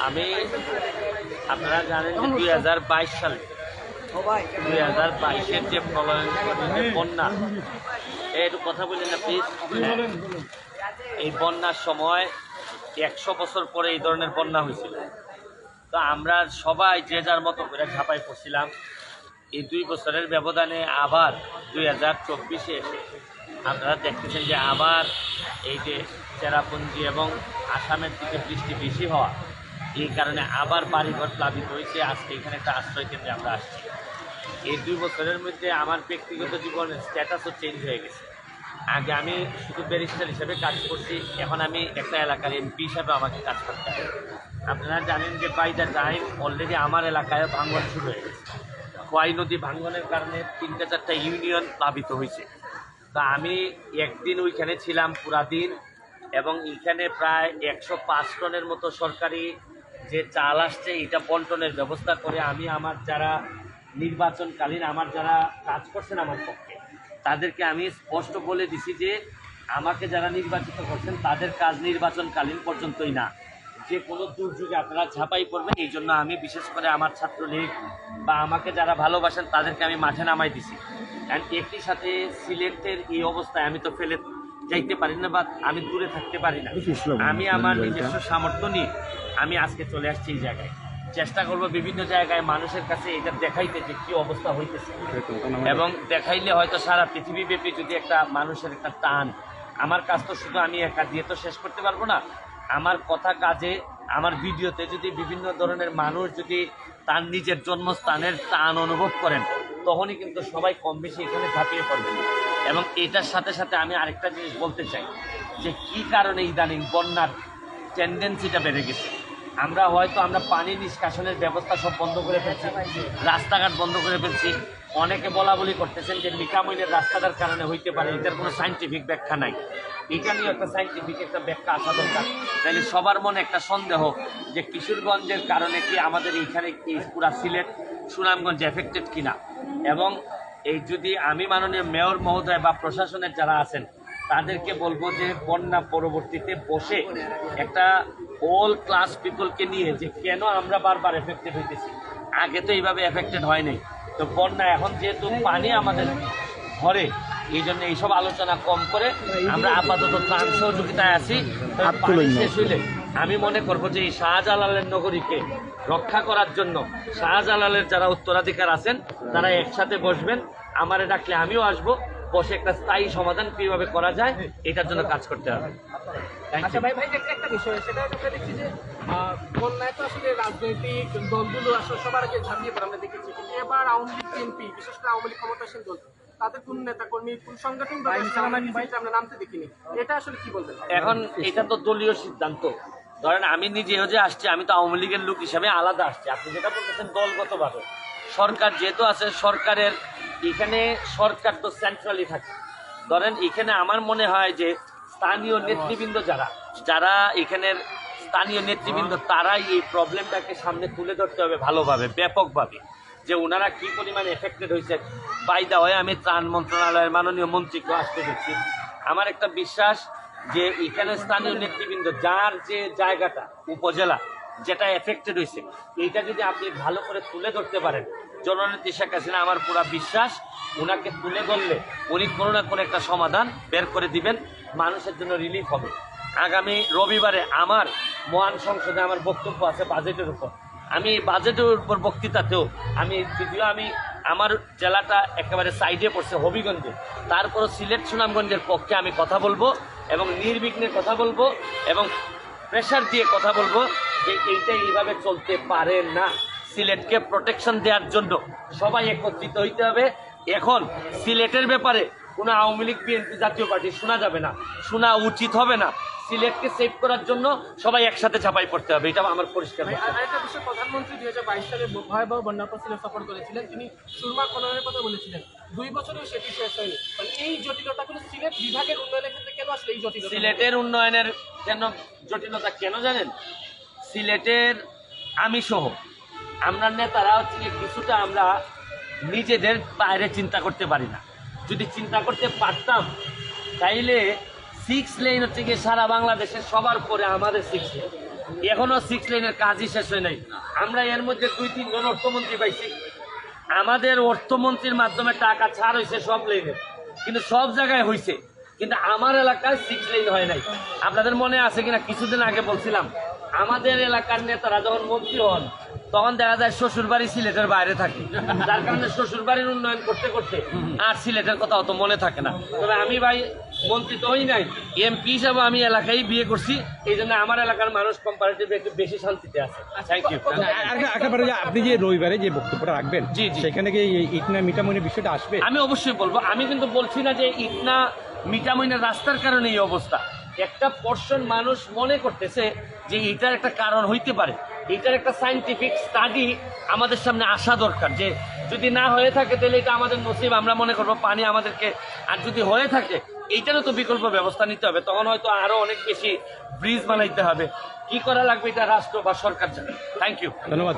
আমি আপনারা জানেন যে 2022 সালে 2022-এর যে প্রলয়ন বন্যা, একটু কথা বললেন না প্লিজ। এই বন্যার সময় 100 বছর পরে এই ধরনের বন্যা হয়েছিল। তো আমরা সবাই যে যার মতো করে ঝাঁপাই পড়ছিলাম। এই 2 বছরের ব্যবধানে আবার 2024-এ এসে আপনারা দেখতেছেন যে আবার এই যে চেরাপুঞ্জি এবং আসামের দিকে বৃষ্টি বেশি হওয়া, এই কারণে আবার বাড়িঘর প্লাবিত হয়েছে। আজকে এখানে একটা আশ্রয় কেন্দ্রে আমরা আসছি। এই 2 বছরের মধ্যে আমার ব্যক্তিগত জীবনের স্ট্যাটাসও চেঞ্জ হয়ে গেছে। আগে আমি শুধু ব্যারিস্টার হিসেবে কাজ করছি, এখন আমি একটা এলাকার এমপি হিসাবে আমাকে কাজ করতে হবে। আপনারা জানেন যে বাই দ্য টাইম অলরেডি আমার এলাকায় ভাঙন শুরু হয়ে গেছে। খোয়াই নদী ভাঙনের কারণে 3-4টা ইউনিয়ন প্লাবিত হয়েছে। তো আমি একদিন ওইখানে ছিলাম পুরা দিন, এবং এইখানে প্রায় 105 টনের মতো সরকারি যে চাল আসছে এটা বন্টনের ব্যবস্থা করে আমি আমার যারা নির্বাচনকালীন আমার যারা কাজ করছেন আমার পক্ষে, তাদেরকে আমি স্পষ্ট বলে দিছি যে আমাকে যারা নির্বাচিত করছেন তাদের কাজ নির্বাচনকালীন পর্যন্তই না, যে কোনো দুর্যোগে আপনারা ঝাঁপাই পড়বেন। এই জন্য আমি বিশেষ করে আমার ছাত্রলীগ বা আমাকে যারা ভালোবাসেন তাদেরকে আমি মাঠে নামাই দিছি। অ্যান্ড একই সাথে সিলেটের এই অবস্থায় আমি তো ফেলে যাইতে পারি না বা আমি দূরে থাকতে পারি না। আমি আমার নিজস্ব সামর্থ্য নিয়ে আমি আজকে চলে আসছি এই জায়গায়। চেষ্টা করব বিভিন্ন জায়গায় মানুষের কাছে এটা দেখাইতে যে কী অবস্থা হইতেছে, এবং দেখাইলে হয়তো সারা পৃথিবীব্যাপী যদি একটা মানুষের একটা টান, আমার কাজ তো শুধু আমি একা দিয়ে তো শেষ করতে পারবো না। আমার কথা কাজে আমার ভিডিওতে যদি বিভিন্ন ধরনের মানুষ যদি তার নিজের জন্মস্থানের টান অনুভব করেন, তখনই কিন্তু সবাই কম বেশি এখানে ঝাঁপিয়ে পড়বেন। এবং এটার সাথে সাথে আমি আরেকটা জিনিস বলতে চাই যে কী কারণে ইদানিং বন্যার টেন্ডেন্সিটা বেড়ে গেছে। আমরা পানি নিষ্কাশনের ব্যবস্থা সব বন্ধ করে ফেলছি, রাস্তাঘাট বন্ধ করে ফেলছি। অনেকে বলা বলি করতেছেন যে মিকামইলের রাস্তাটার কারণে হইতে পারে, এটার কোনো সাইন্টিফিক ব্যাখ্যা নাই। এটা নিয়ে একটা সাইন্টিফিক একটা ব্যাখ্যা আসা দরকার। তাহলে সবার মনে একটা সন্দেহ যে কিশোরগঞ্জের কারণে কি আমাদের এইখানে কি পুরা সিলেট সুনামগঞ্জ এফেক্টেড কিনা। এবং এই যদি আমি মাননীয় মেয়র মহোদয় বা প্রশাসনের যারা আছেন তাদেরকে বলবো যে বন্যা পরবর্তীতে বসে একটা অল ক্লাস পিপলকে নিয়ে যে কেন আমরা বারবার এফেক্টেড হইতেছি, আগে তো এইভাবে এফেক্টেড হয় নাই। তো বন্যা এখন যেহেতু পানি আমাদের ঘরে, এই জন্য এইসব আলোচনা কম করে আমরা আপাতত ত্রাণ সহযোগিতায় আছি। পানি শেষ হইলে আমি মনে করবো যে এই শাহজালালের নগরীকে রক্ষা করার জন্য শাহজালালের যারা উত্তরাধিকার আছেন তারা একসাথে বসবেন, আমারে ডাকলে আমিও আসবো, বসে একটা স্থায়ী সমাধান কিভাবে করা যায় এটার জন্য কাজ করতে হবে। আচ্ছা ভাই একটা বিষয়, সেটা আমরা দেখছি যে বন্যায় তো আসলে রাজনৈতিক দলগুলো আসলে সবার আগে ঝাঁপিয়ে পড়ে আমরা দেখেছি, কিন্তু এবার আওয়ামী লীগ বিএনপি বিশেষ করে আওয়ামী লীগ ক্ষমতাসীন দল তাদের কোন নেতা কর্মী কোন সংগঠন আমরা নামতে দেখিনি, এটা আসলে কি বলবেন? এখন এটা তো দলীয় সিদ্ধান্ত। ধরেন আমি নিজেও যে আসছি, আমি তো আওয়ামী লীগের লোক হিসাবে আলাদা আসছি। আপনি যেটা বলতেছেন দলগতভাবে, সরকার যেহেতু আছে সরকারের এখানে সরকার তো সেন্ট্রালি থাকে। ধরেন এখানে আমার মনে হয় যে স্থানীয় নেতৃবৃন্দ যারা এখানের স্থানীয় নেতৃবৃন্দ তারাই এই প্রবলেমটাকে সামনে তুলে ধরতে হবে ভালোভাবে, ব্যাপকভাবে, যে ওনারা কী পরিমাণে এফেক্টেড হয়েছে। বাই দা ওয়ে আমি ত্রাণ মন্ত্রণালয়ের মাননীয় মন্ত্রীকেও আসতে দেখছি। আমার একটা বিশ্বাস যে এখানে স্থানীয় নেতৃবৃন্দ যার যে জায়গাটা উপজেলা যেটা এফেক্টেড হয়েছে, এইটা যদি আপনি ভালো করে তুলে ধরতে পারেন, জননেত্রী শেখ হাসিনা, আমার পুরা বিশ্বাস ওনাকে তুলে ধরলে উনি কোনো না কোনো একটা সমাধান বের করে দিবেন, মানুষের জন্য রিলিফ হবে। আগামী রবিবারে আমার মহান সংসদে আমার বক্তব্য আছে বাজেটের উপর। আমি বাজেটের উপর বক্তৃতাতেও যদিও আমার জেলাটা একেবারে সাইডে পড়ছে হবিগঞ্জে, তারপরও সিলেট সুনামগঞ্জের পক্ষে আমি কথা বলবো এবং নির্বিঘ্নে কথা বলবো এবং প্রেশার দিয়ে কথা বলবো যে এইটা এইভাবে চলতে পারে না। সিলেটকে প্রোটেকশন দেওয়ার জন্য সবাই একত্রিত হইতে হবে। এখন সিলেটের ব্যাপারে কোনো আওয়ামী লীগ বিএনপি জাতীয় পার্টি শোনা যাবে না, শোনা উচিত হবে না। সিলেটকে সেভ করার জন্য সবাই একসাথে ঝাঁপাই পড়তে হবে, এটা আমার পরিষ্কার। আরেকটা বিষয়, প্রধানমন্ত্রী 2022 সালে ভয়াবহ বন্যার পর সিলেট সফর করেছিলেন, তিনি সুরমা খননের কথা বলেছিলেন, 2 বছরেও সেটি শেষ হয়নি। এই জটিলতাগুলো সিলেট বিভাগের উন্নয়নের ক্ষেত্রে কেন আসলে এই জটিলতা? সিলেটের উন্নয়নের জটিলতা কেন জানেন? সিলেটের আমি সহ আমরা নেতারা হচ্ছে কিছুটা আমরা নিজেদের বাইরে চিন্তা করতে পারি না। যদি চিন্তা করতে পারতাম তাইলে 6 লেন হচ্ছে গিয়ে সারা বাংলাদেশের সবার পরে আমাদের 6 লেন। এখনো 6 লেনের কাজই শেষ হয় নাই। আমরা এর মধ্যে 2-3 জন অর্থমন্ত্রী পাইছি, আমাদের অর্থমন্ত্রীর মাধ্যমে টাকা ছাড় হয়েছে সব লেনে, কিন্তু সব জায়গায় হয়েছে, কিন্তু আমার এলাকায় 6 লেন হয় নাই। আপনাদের মনে আছে কিনা কিছুদিন আগে বলছিলাম, আমাদের এলাকার নেতারা যখন মন্ত্রী হন তখন দেখা যায় শ্বশুর বাড়ি সিলেটের বাইরে থাকে, যার কারণে শ্বশুর বাড়ির উন্নয়ন করতে করতে আর সিলেটের কথা অত মনে থাকে না। তবে আমি ভাই মন্ত্রী তো হই নাই, এমপি হিসাবে আমি এলাকায় বিয়ে করছি, এই জন্য আমার এলাকার মানুষ কম্পারেটিভ একটু বেশি শান্তিতে আছে। Thank you. একেবারে আপনি যে রবিবারে যে বক্তব্যটা রাখবেন, জি, জি। সেখানে কি এই ইটনা মিটামইনের বিষয়টা আসবে? আমি অবশ্যই বলবো, আমি কিন্তু বলছি না যে ইটনা মিটামিনের রাস্তার কারণে এই অবস্থা। একটা পোর্শন মানুষ মনে করতেছে যে এটার একটা কারণ হইতে পারে, এটার একটা সায়েন্টিফিক স্টাডি আমাদের সামনে আসা দরকার, যে যদি না হয়ে থাকে তাহলে এটা আমাদের নসিব, আমরা মনে করবো পানি আমাদেরকে, আর যদি হয়ে থাকে এইটারও তো বিকল্প ব্যবস্থা নিতে হবে, তখন হয়তো আরো অনেক বেশি ব্রিজ বানাইতে হবে। কি করা লাগবে এটা রাষ্ট্র বা সরকার জানে। থ্যাংক ইউ, ধন্যবাদ।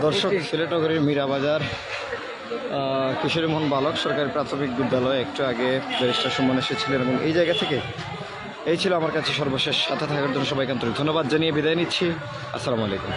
দর্শক, সিলেট নগরীর মীরাবাজার কিশোরী মোহন বালক সরকারি প্রাথমিক বিদ্যালয়ে একটু আগে ব্যারিস্টার সুমন এসেছিলেন, এবং এই জায়গা থেকে এই ছিল আমার কাছে সর্বশেষ। সাথে থাকার জন্য সবাইকে আন্তরিক ধন্যবাদ জানিয়ে বিদায় নিচ্ছি। আসসালামু আলাইকুম।